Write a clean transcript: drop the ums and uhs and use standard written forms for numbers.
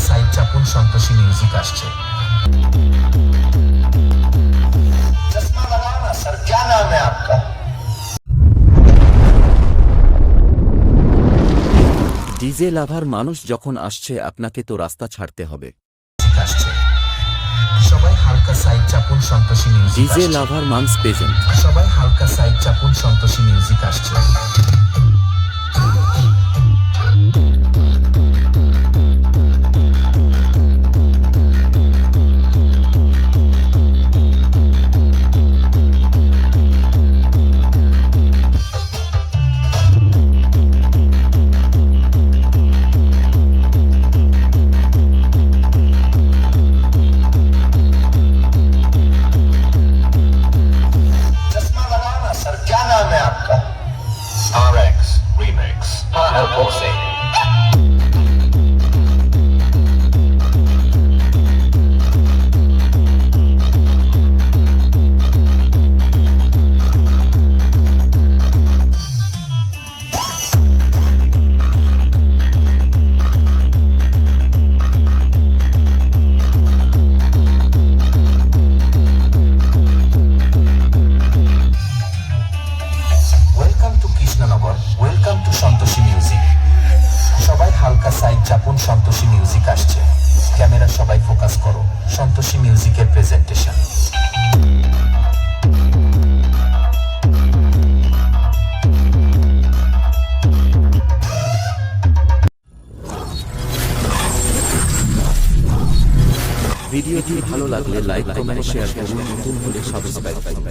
Side চাপুন, Santoshi music আসছে। চশমা লাগাও না স্যার, क्या नाम है आपका? ডিজে লাভার মানুষ যখন আসছে আপনাকে তো রাস্তা ছাড়তে হবে। আসছে সবাই হালকা সাইড চাপুন, সন্তোষী মিউজিক ডিজে আসছে। লাভার মানস প্রেজেন্ট। সবাই হালকা সাইড চাপুন, সন্তোষী মিউজিক আসছে। चश्मा लगाओ ना सर, क्या नाम है आपका? RX Remix। हाँ से welcome to Krishnanagar, welcome to Santoshi music. সবাই হালকা সাইড চাপুন, সন্তোষী মিউজিক আসছে। ক্যামেরা সবাই ফোকাস করো, সন্তোষী মিউজিকের প্রেজেন্টেশন। ভিডিওটি ভালো লাগলে লাইক, কমেন্ট, শেয়ার করুন। নতুন হলে সাবস্ক্রাইব করুন।